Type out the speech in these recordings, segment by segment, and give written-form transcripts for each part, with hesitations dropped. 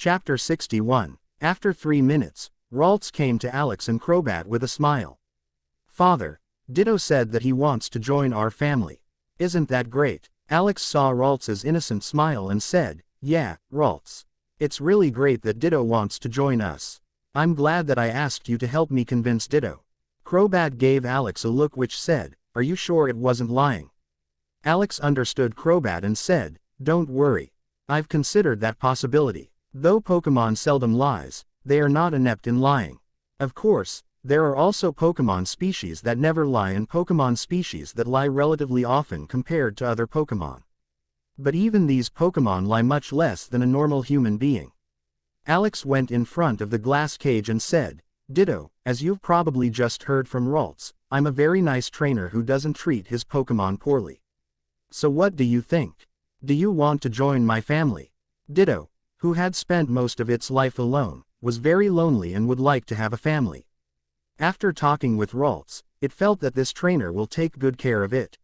Chapter 61. After 3 minutes, Ralts came to Alex and Crobat with a smile. "Father, Ditto said that he wants to join our family. Isn't that great?" Alex saw Ralts's innocent smile and said, "Yeah, Ralts. It's really great that Ditto wants to join us. I'm glad that I asked you to help me convince Ditto." Crobat gave Alex a look which said, "Are you sure it wasn't lying?" Alex understood Crobat and said, "Don't worry. I've considered that possibility. Though Pokemon seldom lies, they are not inept in lying. Of course, there are also Pokemon species that never lie and Pokemon species that lie relatively often compared to other Pokemon. But even these Pokemon lie much less than a normal human being." Alex went in front of the glass cage and said, "Ditto, as you've probably just heard from Ralts, I'm a very nice trainer who doesn't treat his Pokemon poorly. So what do you think? Do you want to join my family?" Ditto, who had spent most of its life alone, was very lonely and would like to have a family. After talking with Ralts, it felt that this trainer will take good care of it.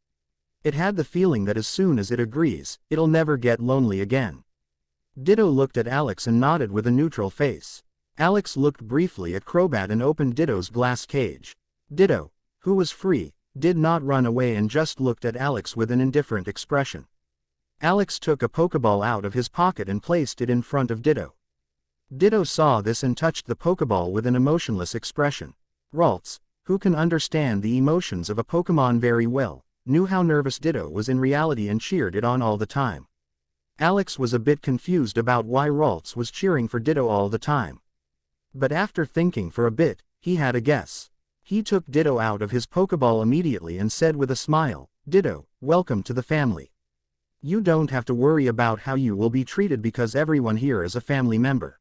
It had the feeling that as soon as it agrees, it'll never get lonely again. Ditto looked at Alex and nodded with a neutral face. Alex looked briefly at Crobat and opened Ditto's glass cage. Ditto, who was free, did not run away and just looked at Alex with an indifferent expression. Alex took a Pokeball out of his pocket and placed it in front of Ditto. Ditto saw this and touched the Pokeball with an emotionless expression. Ralts, who can understand the emotions of a Pokemon very well, knew how nervous Ditto was in reality and cheered it on all the time. Alex was a bit confused about why Ralts was cheering for Ditto all the time. But after thinking for a bit, he had a guess. He took Ditto out of his Pokeball immediately and said with a smile, "Ditto, welcome to the family. You don't have to worry about how you will be treated because everyone here is a family member."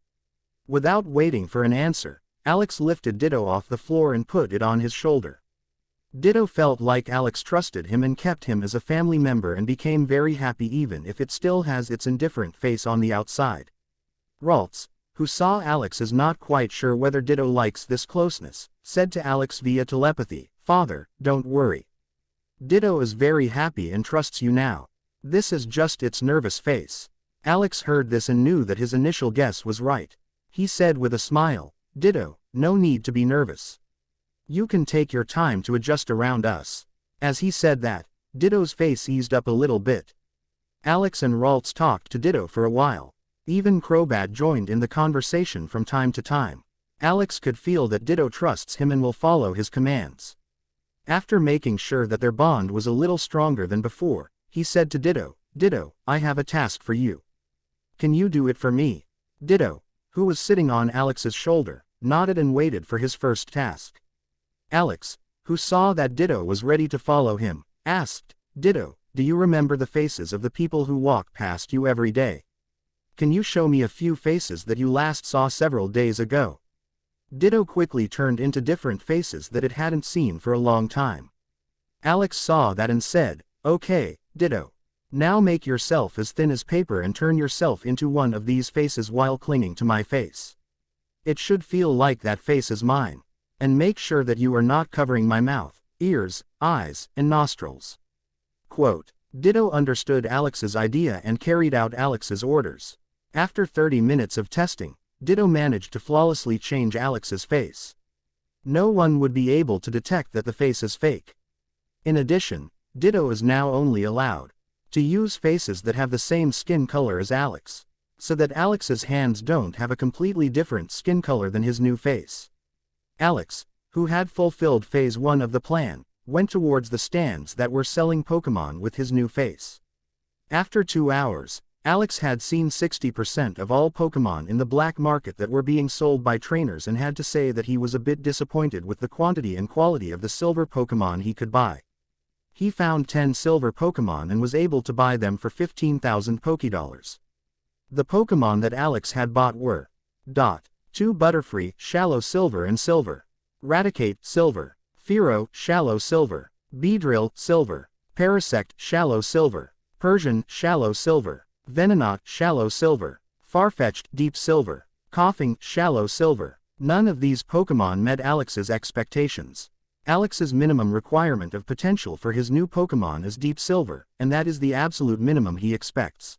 Without waiting for an answer, Alex lifted Ditto off the floor and put it on his shoulder. Ditto felt like Alex trusted him and kept him as a family member and became very happy even if it still has its indifferent face on the outside. Ralts, who saw Alex as not quite sure whether Ditto likes this closeness, said to Alex via telepathy, "Father, don't worry. Ditto is very happy and trusts you now. This is just its nervous face." Alex heard this and knew that his initial guess was right. He said with a smile, "Ditto, no need to be nervous. You can take your time to adjust around us." As he said that, Ditto's face eased up a little bit. Alex and Ralts talked to Ditto for a while. Even Crobat joined in the conversation from time to time. Alex could feel that Ditto trusts him and will follow his commands. After making sure that their bond was a little stronger than before, he said to Ditto, "Ditto, I have a task for you. Can you do it for me?" Ditto, who was sitting on Alex's shoulder, nodded and waited for his first task. Alex, who saw that Ditto was ready to follow him, asked, "Ditto, do you remember the faces of the people who walk past you every day? Can you show me a few faces that you last saw several days ago?" Ditto quickly turned into different faces that it hadn't seen for a long time. Alex saw that and said, "Okay, Ditto. Now make yourself as thin as paper and turn yourself into one of these faces while clinging to my face. It should feel like that face is mine. And make sure that you are not covering my mouth, ears, eyes, and nostrils." Quote. Ditto understood Alex's idea and carried out Alex's orders. After 30 minutes of testing, Ditto managed to flawlessly change Alex's face. No one would be able to detect that the face is fake. In addition, Ditto is now only allowed to use faces that have the same skin color as Alex, so that Alex's hands don't have a completely different skin color than his new face. Alex, who had fulfilled Phase 1 of the plan, went towards the stands that were selling Pokemon with his new face. After 2 hours, Alex had seen 60% of all Pokemon in the black market that were being sold by trainers and had to say that he was a bit disappointed with the quantity and quality of the silver Pokemon he could buy. He found 10 silver Pokemon and was able to buy them for 15,000 Pokédollars. The Pokemon that Alex had bought were 2 Butterfree, Shallow Silver and Silver. Raticate, Silver. Fearow, Shallow Silver. Beedrill, Silver. Parasect, Shallow Silver. Persian, Shallow Silver. Venonat, Shallow Silver. Farfetch'd, Deep Silver. Coughing, Shallow Silver. None of these Pokemon met Alex's expectations. Alex's minimum requirement of potential for his new Pokemon is Deep Silver, and that is the absolute minimum he expects.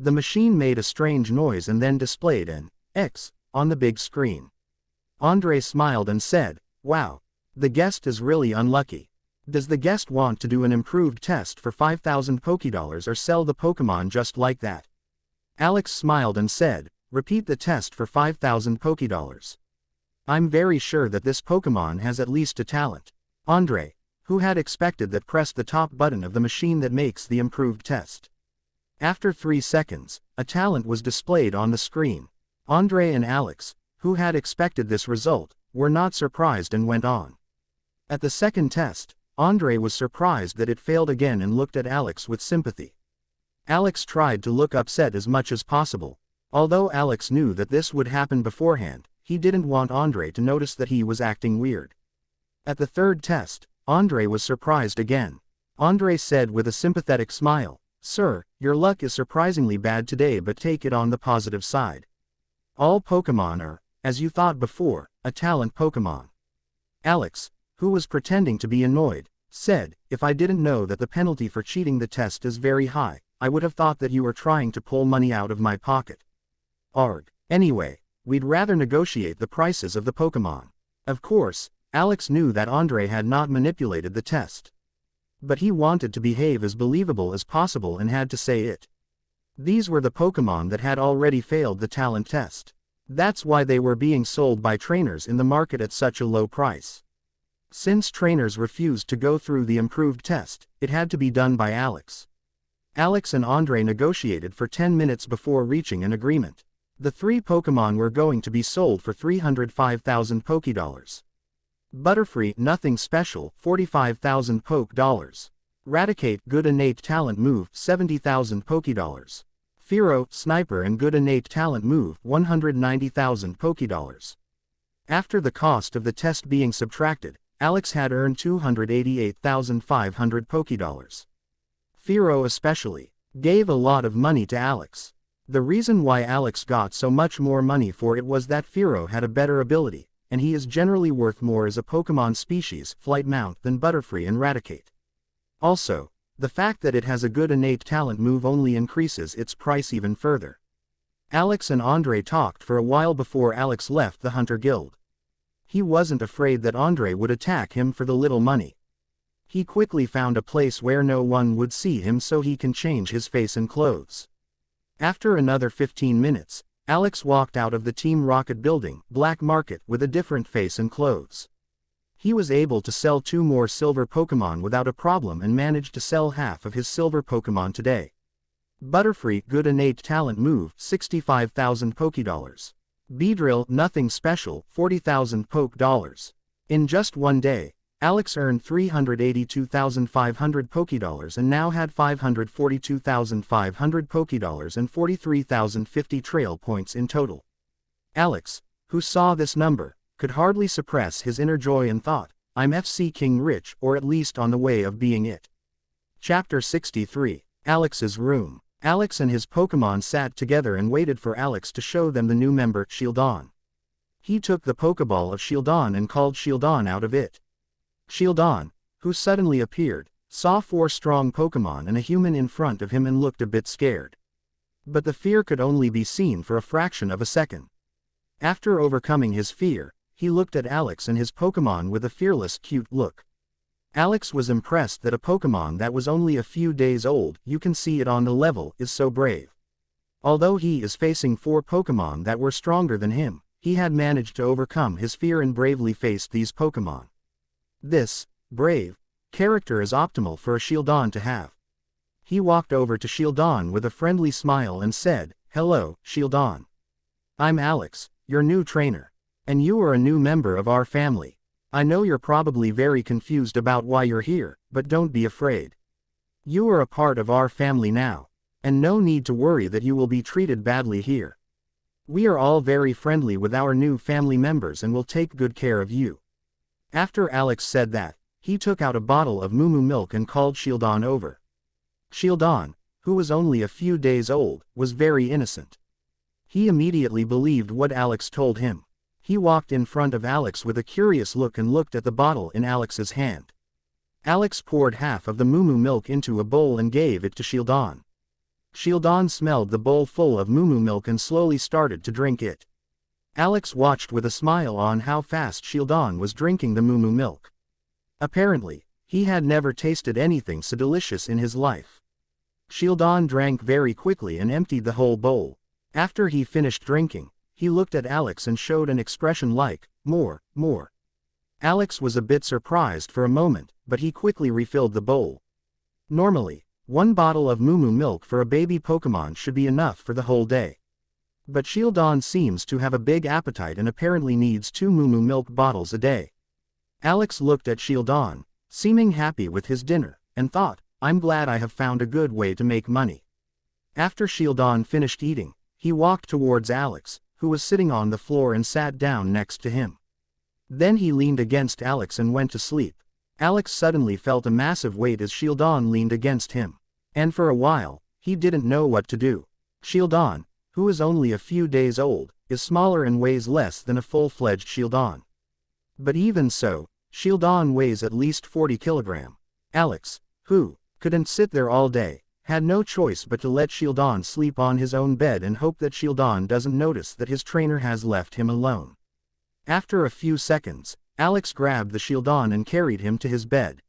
The machine made a strange noise and then displayed an X on the big screen. Andre smiled and said, "Wow. The guest is really unlucky. Does the guest want to do an improved test for 5,000 Pokédollars or sell the Pokémon just like that?" Alex smiled and said, "Repeat the test for 5,000 Pokédollars. I'm very sure that this Pokémon has at least a talent." Andre, who had expected that, pressed the top button of the machine that makes the improved test. After 3 seconds, a talent was displayed on the screen. Andre and Alex, who had expected this result, were not surprised and went on. At the second test, Andre was surprised that it failed again and looked at Alex with sympathy. Alex tried to look upset as much as possible. Although Alex knew that this would happen beforehand, he didn't want Andre to notice that he was acting weird. At the third test, Andre was surprised again. Andre said with a sympathetic smile, "Sir, your luck is surprisingly bad today, but take it on the positive side. All Pokémon are, as you thought before, a talent Pokémon." Alex, who was pretending to be annoyed, said, "If I didn't know that the penalty for cheating the test is very high, I would have thought that you were trying to pull money out of my pocket. Arg. Anyway, we'd rather negotiate the prices of the Pokémon." Of course, Alex knew that Andre had not manipulated the test. But he wanted to behave as believable as possible and had to say it. These were the Pokémon that had already failed the talent test. That's why they were being sold by trainers in the market at such a low price. Since trainers refused to go through the improved test, it had to be done by Alex. Alex and Andre negotiated for 10 minutes before reaching an agreement. The 3 Pokémon were going to be sold for 305,000 Pokédollars. Butterfree, nothing special, 45,000 Pokédollars. Raticate, good innate talent move, 70,000 Pokédollars. Fearow, sniper and good innate talent move, 190,000 Pokédollars. After the cost of the test being subtracted, Alex had earned 288,500 Pokédollars. Fearow especially gave a lot of money to Alex. The reason why Alex got so much more money for it was that Fearow had a better ability, and he is generally worth more as a Pokémon species flight mount than Butterfree and Raticate. Also, the fact that it has a good innate talent move only increases its price even further. Alex and Andre talked for a while before Alex left the Hunter Guild. He wasn't afraid that Andre would attack him for the little money. He quickly found a place where no one would see him so he can change his face and clothes. After another 15 minutes, Alex walked out of the Team Rocket building, Black Market, with a different face and clothes. He was able to sell 2 more silver Pokémon without a problem and managed to sell half of his silver Pokémon today. Butterfree, good innate talent move, 65,000 Pokédollars. Beedrill, nothing special, 40,000 Pokédollars. In just one day, Alex earned 382,500 Pokédollars and now had 542,500 Pokédollars and 43,050 trail points in total. Alex, who saw this number, could hardly suppress his inner joy and thought, "I'm FC King Rich, or at least on the way of being it." Chapter 63. Alex's Room. Alex and his Pokémon sat together and waited for Alex to show them the new member, Shieldon. He took the Pokéball of Shieldon and called Shieldon out of it. Shieldon, who suddenly appeared, saw 4 strong Pokémon and a human in front of him and looked a bit scared. But the fear could only be seen for a fraction of a second. After overcoming his fear, he looked at Alex and his Pokémon with a fearless, cute look. Alex was impressed that a Pokémon that was only a few days old, you can see it on the level, is so brave. Although he is facing 4 Pokémon that were stronger than him, he had managed to overcome his fear and bravely faced these Pokémon. This brave character is optimal for a Shieldon to have. He walked over to Shieldon with a friendly smile and said, "Hello, Shieldon. I'm Alex, your new trainer. And you are a new member of our family. I know you're probably very confused about why you're here, but don't be afraid. You are a part of our family now, and no need to worry that you will be treated badly here. We are all very friendly with our new family members and will take good care of you." After Alex said that, he took out a bottle of Moo milk and called Shieldon over. Shieldon, who was only a few days old, was very innocent. He immediately believed what Alex told him. He walked in front of Alex with a curious look and looked at the bottle in Alex's hand. Alex poured half of the Moo milk into a bowl and gave it to Shieldon. Shieldon smelled the bowl full of moo milk and slowly started to drink it. Alex watched with a smile on how fast Shieldon was drinking the moo milk. Apparently, he had never tasted anything so delicious in his life. Shieldon drank very quickly and emptied the whole bowl. After he finished drinking, he looked at Alex and showed an expression like, more. Alex was a bit surprised for a moment, but he quickly refilled the bowl. Normally, one bottle of moo milk for a baby Pokemon should be enough for the whole day. But Shieldon seems to have a big appetite and apparently needs 2 moo milk bottles a day. Alex looked at Shieldon, seeming happy with his dinner, and thought, I'm glad I have found a good way to make money. After Shieldon finished eating, he walked towards Alex, who was sitting on the floor, and sat down next to him. Then he leaned against Alex and went to sleep. Alex suddenly felt a massive weight as Shieldon leaned against him. And for a while, he didn't know what to do. Shieldon, who is only a few days old, is smaller and weighs less than a full-fledged Shieldon. But even so, Shieldon weighs at least 40 kilograms. Alex, who couldn't sit there all day, had no choice but to let Shieldon sleep on his own bed and hope that Shieldon doesn't notice that his trainer has left him alone. After a few seconds, Alex grabbed the Shieldon and carried him to his bed.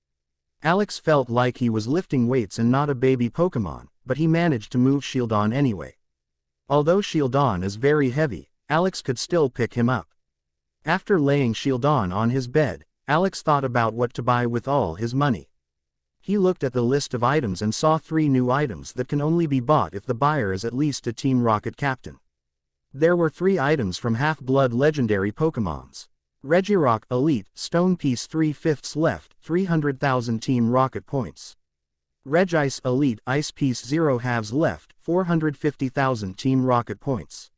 Alex felt like he was lifting weights and not a baby Pokemon, but he managed to move Shieldon anyway. Although Shieldon is very heavy, Alex could still pick him up. After laying Shieldon on his bed, Alex thought about what to buy with all his money. He looked at the list of items and saw 3 new items that can only be bought if the buyer is at least a Team Rocket captain. There were 3 items from Half-Blood legendary Pokemons. Regirock Elite, Stone Piece 3/5 left, 300,000 Team Rocket points. Regice Elite, Ice Piece 0/2 left, 450,000 Team Rocket points.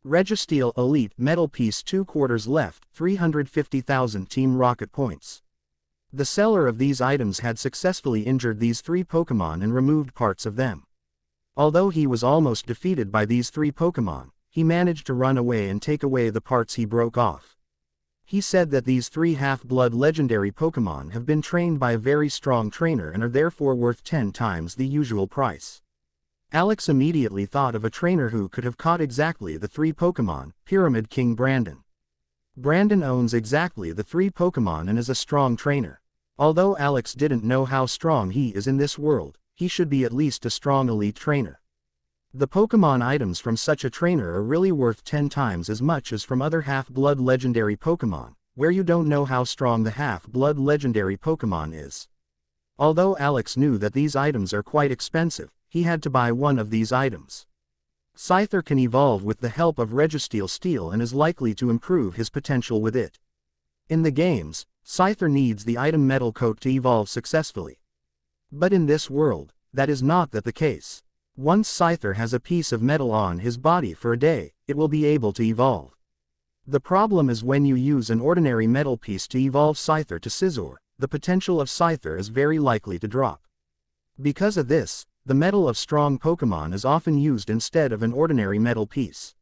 Registeel Elite, Metal Piece 2/4 left, 350,000 Team Rocket points. The seller of these items had successfully injured these 3 Pokemon and removed parts of them. Although he was almost defeated by these 3 Pokemon, he managed to run away and take away the parts he broke off. He said that these 3 Half-Blood legendary Pokemon have been trained by a very strong trainer and are therefore worth 10 times the usual price. Alex immediately thought of a trainer who could have caught exactly the 3 Pokemon, Pyramid King Brandon. Brandon owns exactly the 3 Pokemon and is a strong trainer. Although Alex didn't know how strong he is in this world, he should be at least a strong elite trainer. The Pokemon items from such a trainer are really worth 10 times as much as from other Half-Blood legendary Pokemon, where you don't know how strong the Half-Blood legendary Pokemon is. Although Alex knew that these items are quite expensive, he had to buy one of these items. Scyther can evolve with the help of Registeel Steel and is likely to improve his potential with it. In the games, Scyther needs the item Metal Coat to evolve successfully. But in this world, that is not the case. Once Scyther has a piece of metal on his body for a day, it will be able to evolve. The problem is when you use an ordinary metal piece to evolve Scyther to Scizor, the potential of Scyther is very likely to drop. Because of this, the metal of strong Pokemon is often used instead of an ordinary metal piece.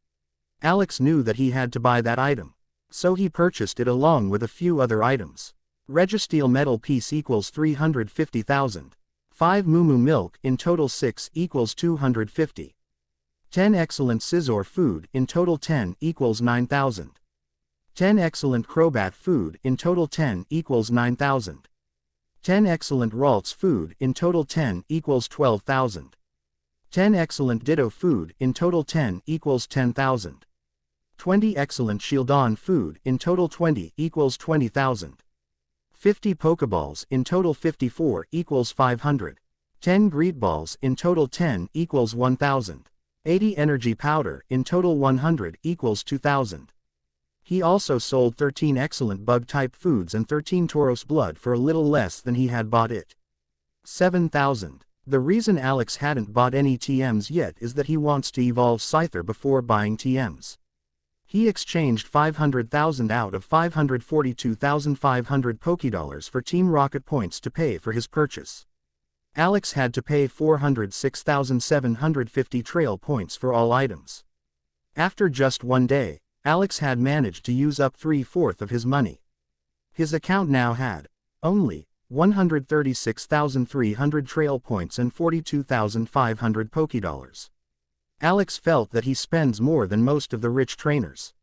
Alex knew that he had to buy that item, so he purchased it along with a few other items. Registeel Metal Piece equals 350,000. 5 moo milk in total 6 equals 250. 10 excellent Scizor food in total 10 equals 9,000. 10 excellent Crobat food in total 10 equals 9,000. 10 excellent Ralts food in total 10 equals 12,000. 10 excellent Ditto food in total 10 equals 10,000. 20 excellent Shieldon food in total 20 equals 20,000. 50 Pokeballs in total 54 equals 500. 10 Greet Balls in total 10 equals 1,000. 80 Energy Powder in total 100 equals 2,000. He also sold 13 excellent Bug-type foods and 13 Tauros blood for a little less than he had bought it. 7,000. The reason Alex hadn't bought any TMs yet is that he wants to evolve Scyther before buying TMs. He exchanged 500,000 out of 542,500 Pokédollars for Team Rocket points to pay for his purchase. Alex had to pay 406,750 trail points for all items. After just one day, Alex had managed to use up 3/4 of his money. His account now had only 136,300 trail points and 42,500 Pokédollars. Alex felt that he spends more than most of the rich trainers.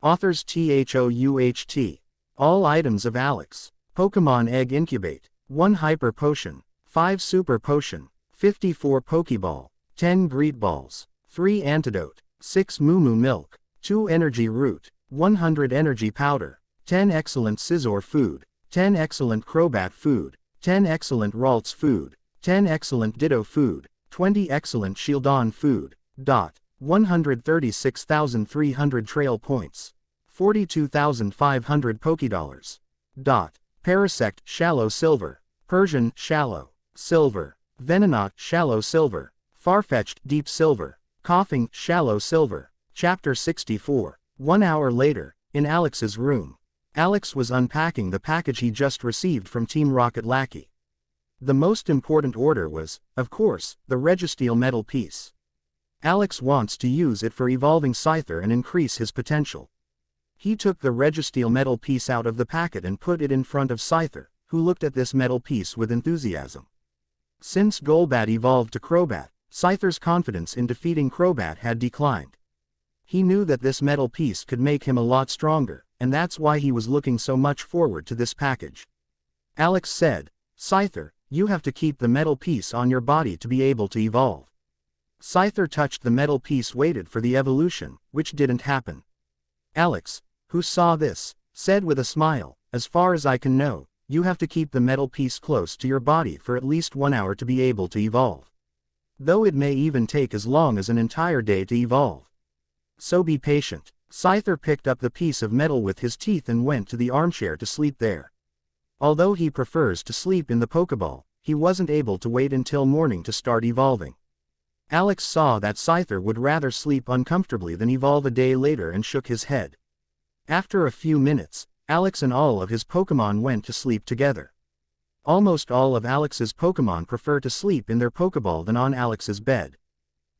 Authors THOUHT. All items of Alex. Pokemon Egg Incubate. 1 Hyper Potion. 5 Super Potion. 54 Pokeball. 10 Greet Balls. 3 Antidote. 6 Moo Milk. 2 Energy Root. 100 Energy Powder. 10 Excellent Scizor Food. 10 Excellent Crobat Food. 10 Excellent Ralts Food. 10 Excellent Ditto Food. 20 Excellent Shieldon Food. 136,300 Trail Points. 42,500 Pokédollars. Parasect Shallow Silver. Persian Shallow Silver. Venonat Shallow Silver. Farfetch'd Deep Silver. Coughing Shallow Silver. Chapter 64. 1 hour later, in Alex's room. Alex was unpacking the package he just received from Team Rocket Lackey. The most important order was, of course, the Registeel metal piece. Alex wants to use it for evolving Scyther and increase his potential. He took the Registeel metal piece out of the packet and put it in front of Scyther, who looked at this metal piece with enthusiasm. Since Golbat evolved to Crobat, Scyther's confidence in defeating Crobat had declined. He knew that this metal piece could make him a lot stronger, and that's why he was looking so much forward to this package. Alex said, "Scyther, you have to keep the metal piece on your body to be able to evolve." Scyther touched the metal piece, waited for the evolution, which didn't happen. Alex, who saw this, said with a smile, "As far as I can know, you have to keep the metal piece close to your body for at least 1 hour to be able to evolve. Though it may even take as long as an entire day to evolve. So be patient." Scyther picked up the piece of metal with his teeth and went to the armchair to sleep there. Although he prefers to sleep in the Pokeball, he wasn't able to wait until morning to start evolving. Alex saw that Scyther would rather sleep uncomfortably than evolve a day later and shook his head. After a few minutes, Alex and all of his Pokemon went to sleep together. Almost all of Alex's Pokemon prefer to sleep in their Pokeball than on Alex's bed.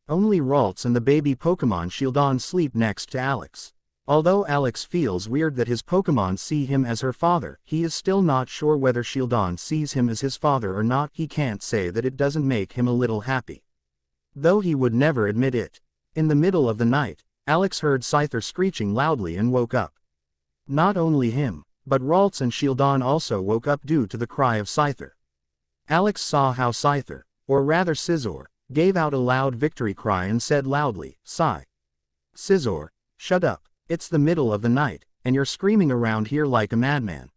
Only Ralts and the baby Pokemon Shieldon sleep next to Alex. Although Alex feels weird that his Pokemon see him as her father, he is still not sure whether Shieldon sees him as his father or not. He can't say that it doesn't make him a little happy, though he would never admit it. In the middle of the night, Alex heard Scyther screeching loudly and woke up. Not only him, but Ralts and Shieldon also woke up due to the cry of Scyther. Alex saw how Scyther, or rather Scizor, gave out a loud victory cry and said loudly, "Scizor, shut up, it's the middle of the night, and you're screaming around here like a madman.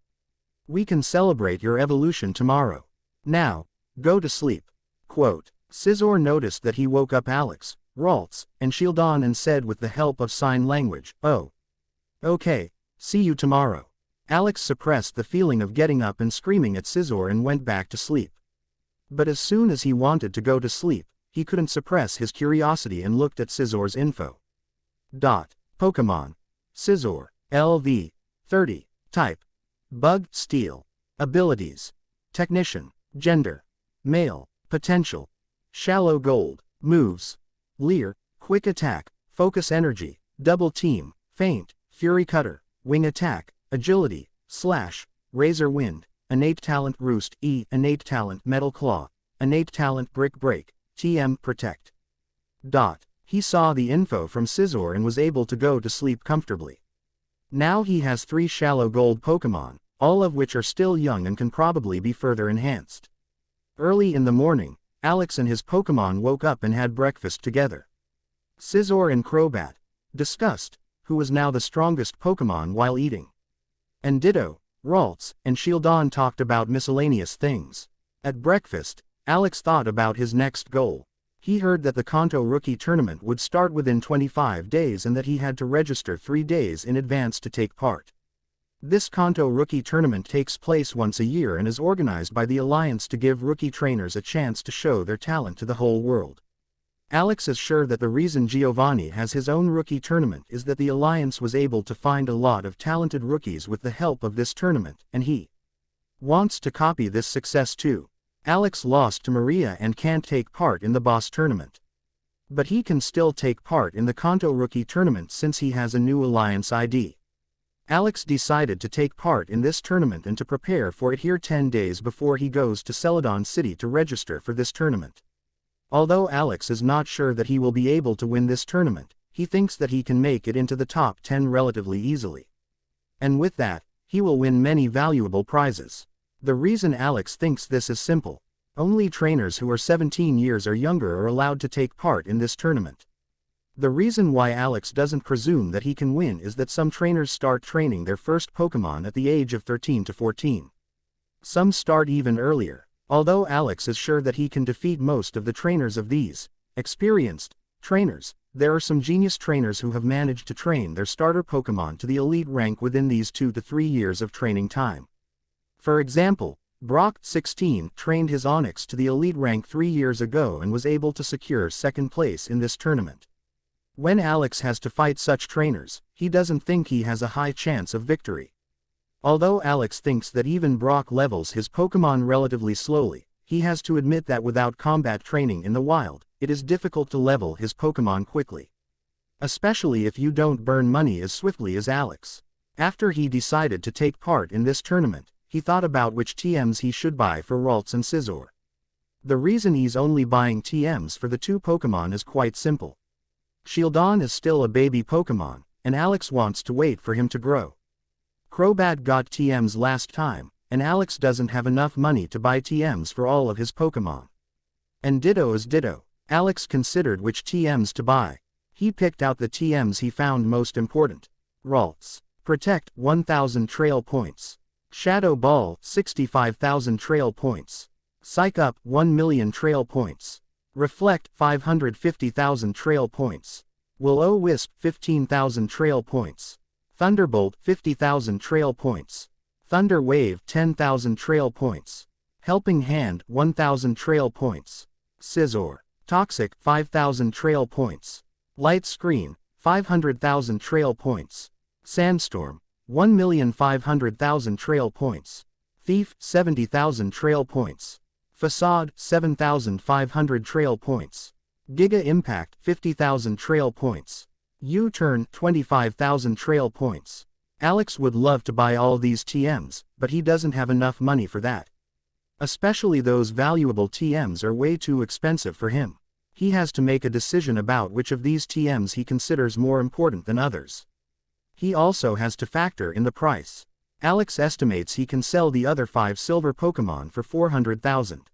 We can celebrate your evolution tomorrow. Now, go to sleep." Scizor noticed that he woke up Alex, Ralts, and Shieldon and said with the help of sign language, "Oh. Okay, see you tomorrow." Alex suppressed the feeling of getting up and screaming at Scizor and went back to sleep. But as soon as he wanted to go to sleep, he couldn't suppress his curiosity and looked at Scizor's info. Pokemon. Scizor, LV. 30. Type. Bug, Steel. Abilities. Technician. Gender. Male. Potential. Shallow Gold. Moves. Leer, Quick Attack, Focus Energy, Double Team, Feint, Fury Cutter, Wing Attack, Agility, Slash, Razor Wind, Innate Talent Roost E, Innate Talent Metal Claw, Innate Talent Brick Break, TM Protect. He saw the info from Scizor and was able to go to sleep comfortably. Now he has 3 Shallow Gold Pokemon, all of which are still young and can probably be further enhanced. Early in the morning, Alex and his Pokemon woke up and had breakfast together. Scizor and Crobat discussed who was now the strongest Pokemon while eating. And Ditto, Ralts, and Shieldon talked about miscellaneous things. At breakfast, Alex thought about his next goal. He heard that the Kanto Rookie Tournament would start within 25 days and that he had to register 3 days in advance to take part. This Kanto Rookie Tournament takes place once a year and is organized by the Alliance to give rookie trainers a chance to show their talent to the whole world. Alex is sure that the reason Giovanni has his own rookie tournament is that the Alliance was able to find a lot of talented rookies with the help of this tournament, and he wants to copy this success too. Alex lost to Maria and can't take part in the boss tournament. But he can still take part in the Kanto Rookie Tournament since he has a new Alliance ID. Alex decided to take part in this tournament and to prepare for it here 10 days before he goes to Celadon City to register for this tournament. Although Alex is not sure that he will be able to win this tournament, he thinks that he can make it into the top 10 relatively easily. And with that, he will win many valuable prizes. The reason Alex thinks this is simple: only trainers who are 17 years or younger are allowed to take part in this tournament. The reason why Alex doesn't presume that he can win is that some trainers start training their first Pokemon at the age of 13 to 14. Some start even earlier. Although Alex is sure that he can defeat most of the trainers of these experienced trainers, there are some genius trainers who have managed to train their starter Pokemon to the elite rank within these 2 to 3 years of training time. For example, Brock, 16, trained his Onix to the elite rank 3 years ago and was able to secure second place in this tournament. When Alex has to fight such trainers, he doesn't think he has a high chance of victory. Although Alex thinks that even Brock levels his Pokemon relatively slowly, he has to admit that without combat training in the wild, it is difficult to level his Pokemon quickly. Especially if you don't burn money as swiftly as Alex. After he decided to take part in this tournament, he thought about which TMs he should buy for Ralts and Scizor. The reason he's only buying TMs for the 2 Pokemon is quite simple. Shieldon is still a baby Pokemon, and Alex wants to wait for him to grow. Crobat got TMs last time, and Alex doesn't have enough money to buy TMs for all of his Pokemon. And ditto is ditto. Alex considered which TMs to buy. He picked out the TMs he found most important. Ralts. Protect, 1000 trail points. Shadow Ball, 65,000 trail points. Psych Up, 1 million trail points. Reflect, 550,000 trail points. Will-O-Wisp, 15,000 trail points. Thunderbolt, 50,000 trail points. Thunder Wave, 10,000 trail points. Helping Hand, 1,000 trail points. Scizor. Toxic, 5,000 trail points. Light Screen, 500,000 trail points. Sandstorm, 1,500,000 trail points. Thief, 70,000 trail points. Facade, 7,500 trail points. Giga Impact, 50,000 trail points. U-Turn, 25,000 trail points. Alex would love to buy all these TMs, but he doesn't have enough money for that. Especially those valuable TMs are way too expensive for him. He has to make a decision about which of these TMs he considers more important than others. He also has to factor in the price. Alex estimates he can sell the other 5 silver Pokemon for 400,000.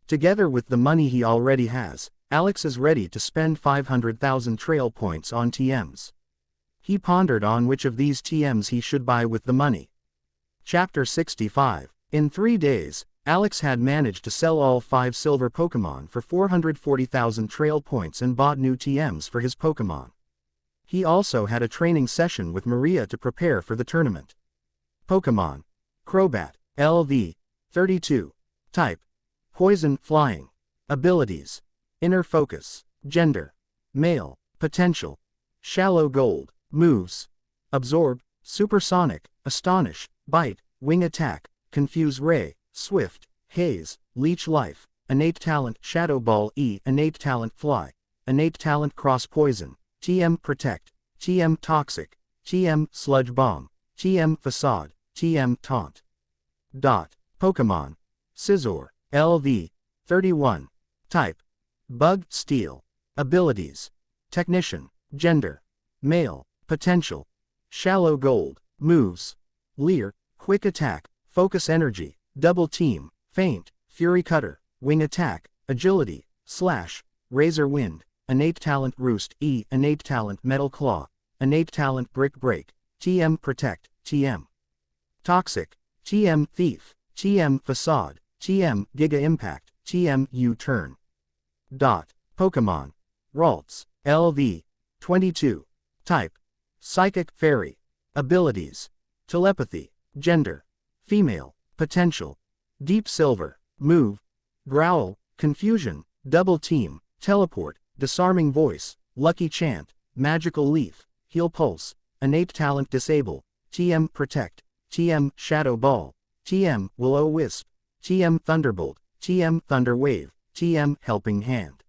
Together with the money he already has, Alex is ready to spend 500,000 trail points on TMs. He pondered on which of these TMs he should buy with the money. Chapter 65. In 3 days, Alex had managed to sell all 5 silver Pokemon for 440,000 trail points and bought new TMs for his Pokemon. He also had a training session with Maria to prepare for the tournament. Pokemon. Crobat. LV. 32. Type. Poison, Flying. Abilities. Inner Focus. Gender. Male. Potential. Shallow Gold. Moves. Absorb. Supersonic. Astonish. Bite. Wing Attack. Confuse Ray. Swift. Haze. Leech Life. Innate Talent. Shadow Ball E. Innate Talent Fly. Innate Talent Cross Poison. TM Protect. TM Toxic. TM Sludge Bomb. TM Facade. TM Taunt. Pokemon. Scizor. LV. 31. Type. Bug, Steel. Abilities. Technician. Gender. Male. Potential. Shallow Gold. Moves. Leer. Quick Attack. Focus Energy. Double Team. Feint. Fury Cutter. Wing Attack. Agility. Slash. Razor Wind. Innate Talent Roost E. Innate Talent Metal Claw. Innate Talent Brick Break. TM Protect. TM Toxic. TM Thief. TM Facade. TM Giga Impact. TM U-Turn. Pokemon. Ralts. LV. 22. Type. Psychic Fairy. Abilities. Telepathy. Gender. Female. Potential. Deep Silver. Move. Growl. Confusion. Double Team. Teleport. Disarming Voice. Lucky Chant. Magical Leaf. Heal Pulse. Innate Talent Disable. TM Protect. TM Shadow Ball. TM Will-O-Wisp. TM Thunderbolt. TM Thunder Wave. TM Helping Hand.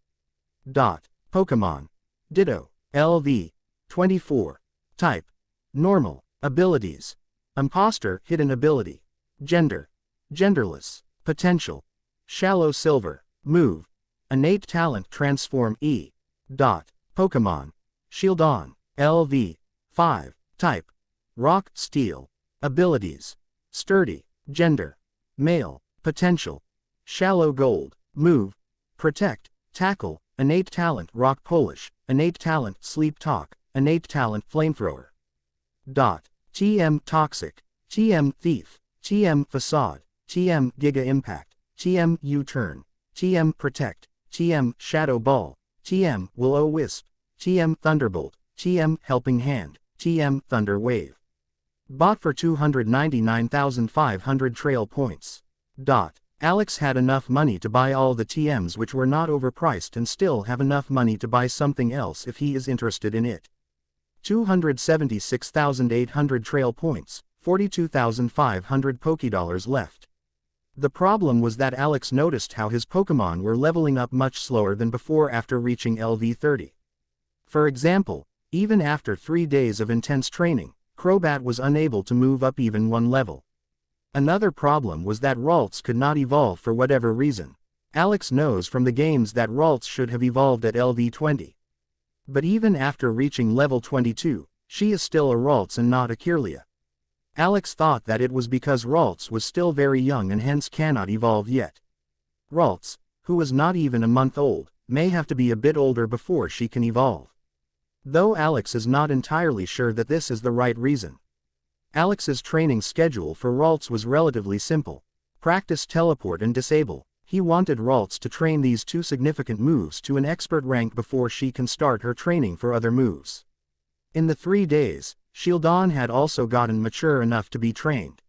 Pokemon. Ditto. LV. 24. Type. Normal. Abilities. Imposter, hidden ability. Gender. Genderless. Potential. Shallow silver. Move. Innate talent transform E. Dot. Pokemon. Shieldon. LV. 5. Type. Rock, steel. Abilities. Sturdy. Gender. Male. Potential. Shallow gold. Move. Protect. Tackle. Innate talent rock polish. Innate talent sleep talk. Innate talent flamethrower. Dot. TM toxic. TM thief. TM facade. TM giga impact. TM U-turn. TM protect. TM shadow ball. TM will-o-wisp. TM thunderbolt. TM helping hand. TM thunder wave. Bought for 299,500 trail points. Dot. Alex had enough money to buy all the TMs which were not overpriced and still have enough money to buy something else if he is interested in it. 276,800 trail points, 42,500 Pokédollars left. The problem was that Alex noticed how his Pokémon were leveling up much slower than before after reaching LV30. For example, even after 3 days of intense training, Crobat was unable to move up even one level. Another problem was that Ralts could not evolve for whatever reason. Alex knows from the games that Ralts should have evolved at LV20. But even after reaching level 22, she is still a Ralts and not a Kirlia. Alex thought that it was because Ralts was still very young and hence cannot evolve yet. Ralts, who is not even a month old, may have to be a bit older before she can evolve. Though Alex is not entirely sure that this is the right reason. Alex's training schedule for Ralts was relatively simple. Practice teleport and disable. He wanted Ralts to train these two significant moves to an expert rank before she can start her training for other moves. In the 3 days, Shieldon had also gotten mature enough to be trained.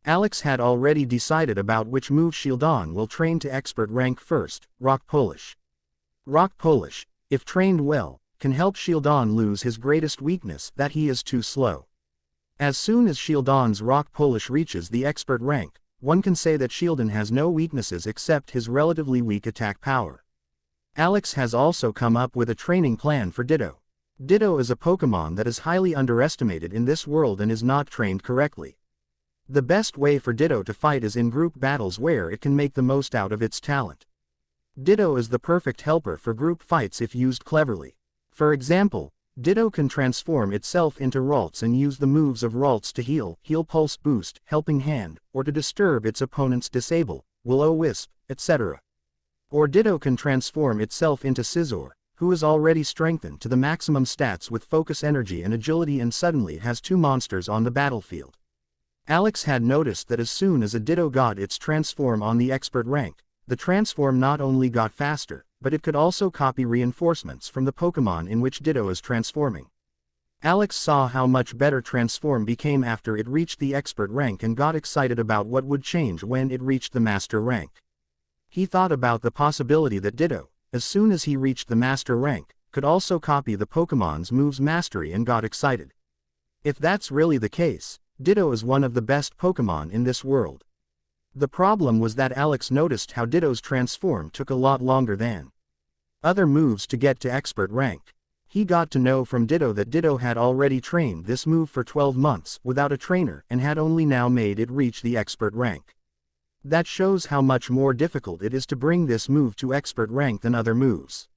Alex had already decided about which move Shieldon will train to expert rank first, Rock Polish. Rock Polish, if trained well, can help Shieldon lose his greatest weakness, that he is too slow. As soon as Shieldon's Rock Polish reaches the expert rank, one can say that Shieldon has no weaknesses except his relatively weak attack power. Alex has also come up with a training plan for Ditto. Ditto is a Pokémon that is highly underestimated in this world and is not trained correctly. The best way for Ditto to fight is in group battles where it can make the most out of its talent. Ditto is the perfect helper for group fights if used cleverly. For example, Ditto can transform itself into Ralts and use the moves of Ralts to heal Pulse Boost, Helping Hand, or to disturb its opponent's Disable, Will-O-Wisp, etc. Or Ditto can transform itself into Scizor, who is already strengthened to the maximum stats with Focus Energy and Agility and suddenly has 2 monsters on the battlefield. Alex had noticed that as soon as a Ditto got its transform on the expert rank, the transform not only got faster, but it could also copy reinforcements from the Pokémon in which Ditto is transforming. Alex saw how much better transform became after it reached the expert rank and got excited about what would change when it reached the master rank. He thought about the possibility that Ditto, as soon as he reached the master rank, could also copy the Pokémon's moves mastery and got excited. If that's really the case, Ditto is one of the best Pokémon in this world. The problem was that Alex noticed how Ditto's transform took a lot longer than other moves to get to expert rank. He got to know from Ditto that Ditto had already trained this move for 12 months without a trainer and had only now made it reach the expert rank. That shows how much more difficult it is to bring this move to expert rank than other moves.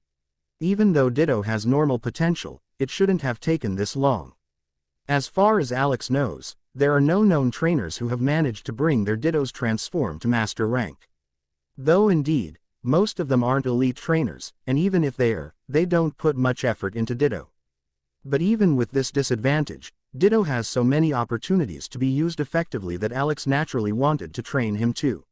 Even though Ditto has normal potential, it shouldn't have taken this long. As far as Alex knows, there are no known trainers who have managed to bring their Ditto's transform to master rank. Though indeed, most of them aren't elite trainers, and even if they are, they don't put much effort into Ditto. But even with this disadvantage, Ditto has so many opportunities to be used effectively that Alex naturally wanted to train him too.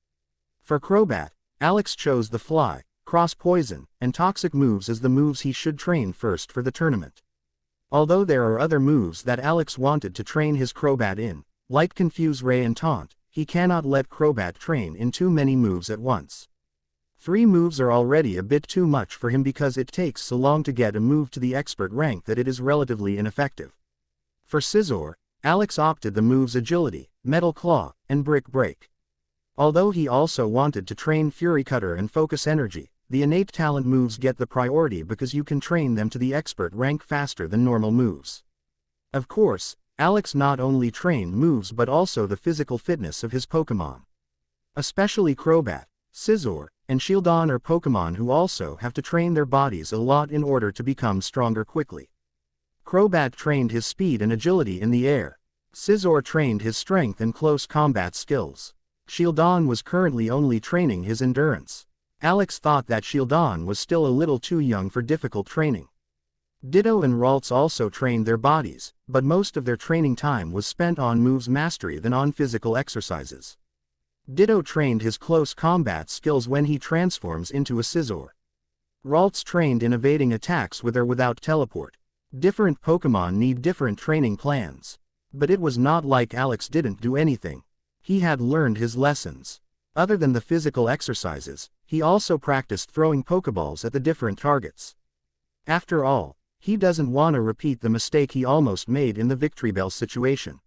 For Crobat, Alex chose the Fly, Cross Poison, and Toxic moves as the moves he should train first for the tournament. Although there are other moves that Alex wanted to train his Crobat in, like Confuse Ray and Taunt, he cannot let Crobat train in too many moves at once. 3 moves are already a bit too much for him because it takes so long to get a move to the expert rank that it is relatively ineffective. For Scizor, Alex opted the moves Agility, Metal Claw, and Brick Break. Although he also wanted to train Fury Cutter and Focus Energy, the innate talent moves get the priority because you can train them to the expert rank faster than normal moves. Of course, Alex not only trained moves but also the physical fitness of his Pokémon. Especially Crobat, Scizor, and Shieldon are Pokémon who also have to train their bodies a lot in order to become stronger quickly. Crobat trained his speed and agility in the air. Scizor trained his strength and close combat skills. Shieldon was currently only training his endurance. Alex thought that Shieldon was still a little too young for difficult training. Ditto and Ralts also trained their bodies, but most of their training time was spent on moves mastery than on physical exercises. Ditto trained his close combat skills when he transforms into a Scizor. Ralts trained in evading attacks with or without teleport. Different Pokémon need different training plans. But it was not like Alex didn't do anything. He had learned his lessons. Other than the physical exercises, he also practiced throwing Pokeballs at the different targets. After all, he doesn't want to repeat the mistake he almost made in the Victory Bell situation.